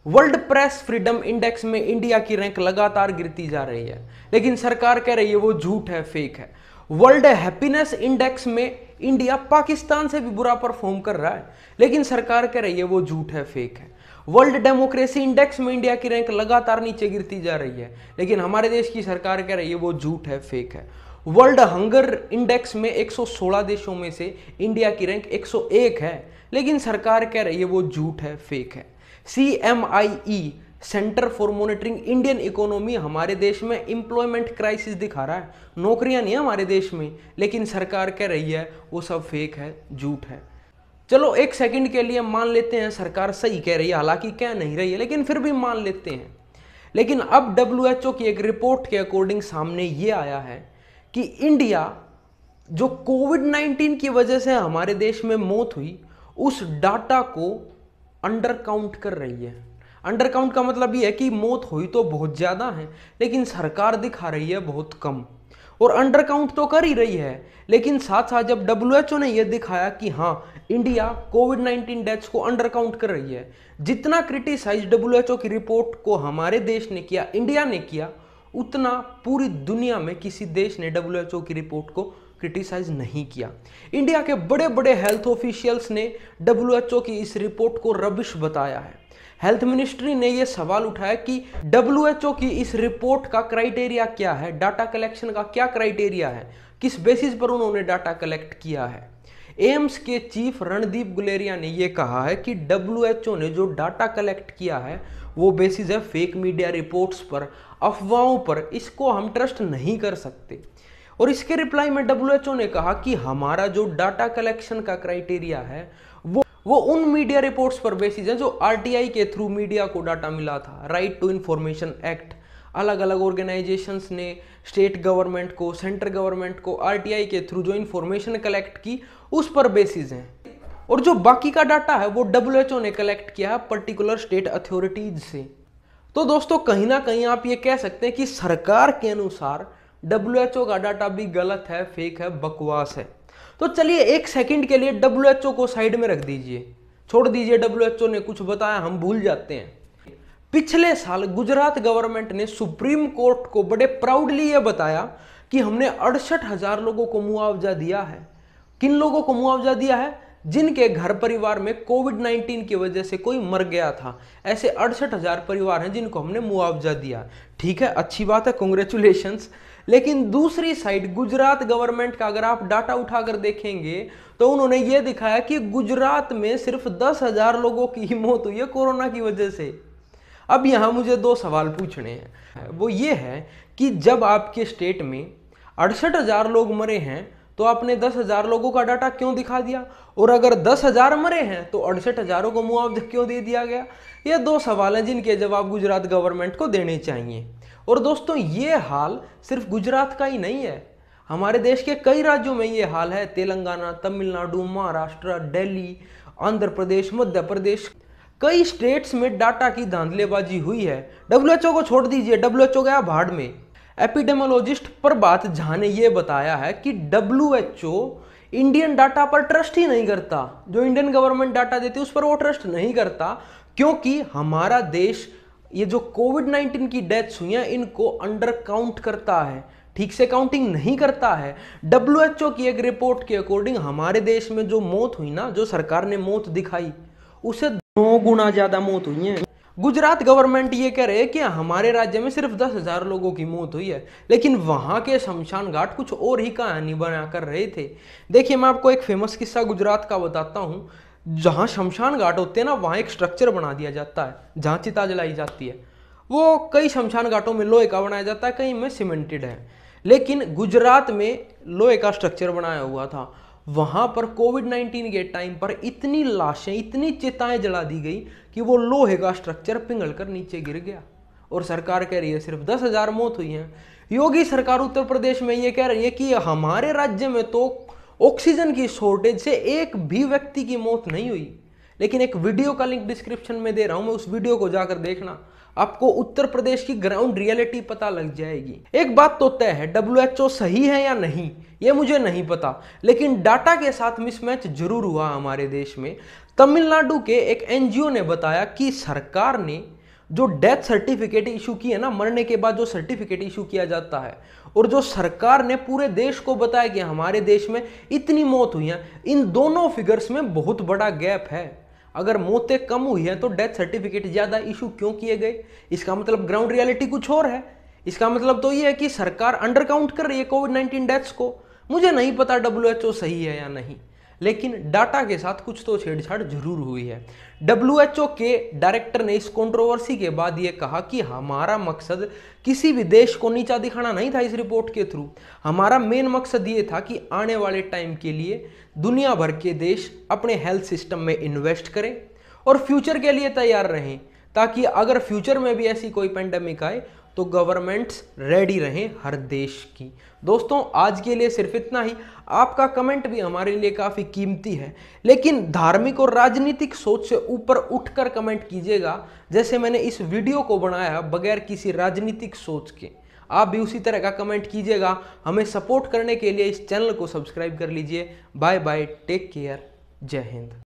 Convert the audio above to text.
World press freedom index में India की rank लगातार गिरती जा रही है, लेकिन सरकार कह रही है वो झूठ है, फेक है। वर्ल्ड हैप्पीनेस इंडेक्स में इंडिया पाकिस्तान से भी बुरा परफॉर्म कर रहा है, लेकिन सरकार कह रही है वो झूठ है, फेक है। वर्ल्ड डेमोक्रेसी इंडेक्स में इंडिया की रैंक लगातार नीचे गिरती जा रही है, लेकिन हमारे देश की सरकार कह रही है वो झूठ है, फेक है। वर्ल्ड हंगर इंडेक्स में 116 देशों में से इंडिया की रैंक 101 है, लेकिन सरकार कह रही है वो झूठ है, फेक है। CMIE centre for monitoring Indian economy हमारे देश में एम्प्लॉयमेंट क्राइसिस दिखा रहा है, नौकरियां नहीं है हमारे देश में, लेकिन सरकार कह रही है वो सब फेक है, झूठ है। चलो एक सेकंड के लिए मान लेते हैं सरकार सही कह रही है, हालांकि कह नहीं रही है, लेकिन फिर भी मान लेते हैं। लेकिन अब WHO की एक रिपोर्ट के अकॉर्डिंग सामने ये आया है कि इंडिया जो कोविड-19 की वजह से हमारे देश में मौत हुई, उस डाटा को अंडर काउंट कर रही है। अंडर काउंट का मतलब ये है कि मौत हुई तो बहुत ज़्यादा है, लेकिन सरकार दिखा रही है बहुत कम। और अंडर काउंट तो कर ही रही है, लेकिन साथ साथ जब WHO ने यह दिखाया कि हाँ इंडिया कोविड-19 डेथ्स को अंडर काउंट कर रही है, जितना क्रिटिसाइज WHO की रिपोर्ट को हमारे देश ने किया, इंडिया ने किया, उतना पूरी दुनिया में किसी देश ने WHO की रिपोर्ट को क्रिटिसाइज नहीं किया। इंडिया के बड़े बड़े हेल्थ ऑफिशियल्स ने WHO की इस रिपोर्ट को रबिश बताया है। हेल्थ मिनिस्ट्री ने यह सवाल उठाया कि WHO की इस रिपोर्ट का क्राइटेरिया क्या है, डाटा कलेक्शन का क्या क्राइटेरिया है, किस बेसिस पर उन्होंने डाटा कलेक्ट किया है। एम्स के चीफ रणदीप गुलेरिया ने यह कहा है कि WHO ने जो डाटा कलेक्ट किया है वो बेसिस है फेक मीडिया रिपोर्ट्स पर, अफवाहों पर, इसको हम ट्रस्ट नहीं कर सकते। और इसके रिप्लाई में WHO ने कहा कि हमारा जो डाटा कलेक्शन का क्राइटेरिया है वो उन मीडिया रिपोर्ट्स पर बेसिस है जो RTI के थ्रू मीडिया को डाटा मिला था, राइट टू इंफॉर्मेशन एक्ट। अलग अलग ऑर्गेनाइजेशंस ने स्टेट गवर्नमेंट को, सेंट्रल गवर्नमेंट को RTI के थ्रू जो इंफॉर्मेशन कलेक्ट की उस पर बेसिस है। और जो बाकी का डाटा है वो WHO ने कलेक्ट किया है पर्टिकुलर स्टेट अथॉरिटीज से। तो दोस्तों कहीं ना कहीं आप ये कह सकते हैं कि सरकार के अनुसार WHO का डाटा भी गलत है, फेक है, बकवास है। तो चलिए एक सेकंड के लिए WHO को साइड में रख दीजिए, छोड़ दीजिए WHO ने कुछ बताया, हम भूल जाते हैं। पिछले साल गुजरात गवर्नमेंट ने सुप्रीम कोर्ट को बड़े प्राउडली यह बताया कि हमने 68,000 लोगों को मुआवजा दिया है। किन लोगों को मुआवजा दिया है? जिनके घर परिवार में कोविड-19 की वजह से कोई मर गया था। ऐसे 68,000 परिवार हैं जिनको हमने मुआवजा दिया। ठीक है, अच्छी बात है, कांग्रेचुलेशंस। लेकिन दूसरी साइड गुजरात गवर्नमेंट का अगर आप डाटा उठाकर देखेंगे तो उन्होंने ये दिखाया कि गुजरात में सिर्फ 10,000 लोगों की ही मौत हुई है कोरोना की वजह से। अब यहां मुझे दो सवाल पूछने हैं। वो ये है कि जब आपके स्टेट में 68,000 लोग मरे हैं तो आपने 10,000 लोगों का डाटा क्यों दिखा दिया, और अगर 10,000 मरे हैं तो 68,000 को मुआवजा क्यों दे दिया गया? ये दो सवाल हैं जिनके जवाब गुजरात गवर्नमेंट को देने चाहिए। और दोस्तों ये हाल सिर्फ गुजरात का ही नहीं है, हमारे देश के कई राज्यों में ये हाल है। तेलंगाना, तमिलनाडु, महाराष्ट्र, दिल्ली, आंध्र प्रदेश, मध्य प्रदेश, कई स्टेट्स में डाटा की धांधलेबाजी हुई है। WHO को छोड़ दीजिए, WHO गया भाड़ में। एपिडेमियोलॉजिस्ट प्रभात झा ने यह बताया है कि WHO इंडियन डाटा पर ट्रस्ट ही नहीं करता, जो इंडियन गवर्नमेंट डाटा देती है उस पर वो ट्रस्ट नहीं करता, क्योंकि हमारा देश ये जो कोविड-19 की डेथ्स हुई हैं इनको अंडर काउंट करता है, ठीक से काउंटिंग नहीं करता है। WHO की एक रिपोर्ट के अकॉर्डिंग हमारे देश में जो मौत हुई ना, जो सरकार ने मौत दिखाई, उससे 9 गुना ज्यादा मौत हुई है। गुजरात गवर्नमेंट ये कह रहे हैं कि हमारे राज्य में सिर्फ 10,000 लोगों की मौत हुई है, लेकिन वहां के शमशान घाट कुछ और ही कहानी बना कर रहे थे। देखिए मैं आपको एक फेमस किस्सा गुजरात का बताता हूँ। जहाँ शमशान घाट होते हैं ना, वहाँ एक स्ट्रक्चर बना दिया जाता है जहाँ चिता जलाई जाती है। वो कई शमशान घाटों में लोहे का बनाया जाता है, कहीं में सीमेंटेड है, लेकिन गुजरात में लोहे का स्ट्रक्चर बनाया हुआ था। वहाँ पर कोविड-19 के टाइम पर इतनी लाशें, इतनी चिताएं जला दी गई कि वो लोहे का स्ट्रक्चर पिघल कर नीचे गिर गया। और सरकार कह रही है सिर्फ 10,000 मौत हुई हैं। योगी सरकार उत्तर प्रदेश में ये कह रही है कि हमारे राज्य में तो ऑक्सीजन की शॉर्टेज से एक भी व्यक्ति की मौत नहीं हुई। लेकिन एक वीडियो का लिंक डिस्क्रिप्शन में दे रहा हूं, मैं उस वीडियो को जाकर देखना, आपको उत्तर प्रदेश की ग्राउंड रियलिटी पता लग जाएगी। एक बात तो तय है, WHO सही है या नहीं ये मुझे नहीं पता, लेकिन डाटा के साथ मिसमैच जरूर हुआ हमारे देश में। तमिलनाडु के एक एनजीओ ने बताया कि सरकार ने जो डेथ सर्टिफिकेट इशू की है ना, मरने के बाद जो सर्टिफिकेट इशू किया जाता है, और जो सरकार ने पूरे देश को बताया कि हमारे देश में इतनी मौत हुई है, इन दोनों फिगर्स में बहुत बड़ा गैप है। अगर मौतें कम हुई हैं तो डेथ सर्टिफिकेट ज्यादा इशू क्यों किए गए? इसका मतलब ग्राउंड रियलिटी कुछ और है। इसका मतलब तो ये है कि सरकार अंडर काउंट कर रही है कोविड-19 डेथ्स को। मुझे नहीं पता WHO सही है या नहीं, लेकिन डाटा के साथ कुछ तो छेड़छाड़ जरूर हुई है। WHO के डायरेक्टर ने इस कंट्रोवर्सी के बाद ये कहा कि हमारा मकसद किसी भी देश को नीचा दिखाना नहीं था। इस रिपोर्ट के थ्रू हमारा मेन मकसद ये था कि आने वाले टाइम के लिए दुनिया भर के देश अपने हेल्थ सिस्टम में इन्वेस्ट करें और फ्यूचर के लिए तैयार रहें, ताकि अगर फ्यूचर में भी ऐसी कोई पेंडेमिक आए तो गवर्नमेंट्स रेडी रहें हर देश की। दोस्तों आज के लिए सिर्फ इतना ही। आपका कमेंट भी हमारे लिए काफ़ी कीमती है, लेकिन धार्मिक और राजनीतिक सोच से ऊपर उठकर कमेंट कीजिएगा, जैसे मैंने इस वीडियो को बनाया बगैर किसी राजनीतिक सोच के। आप भी उसी तरह का कमेंट कीजिएगा। हमें सपोर्ट करने के लिए इस चैनल को सब्सक्राइब कर लीजिए। बाय बाय, टेक केयर, जय हिंद।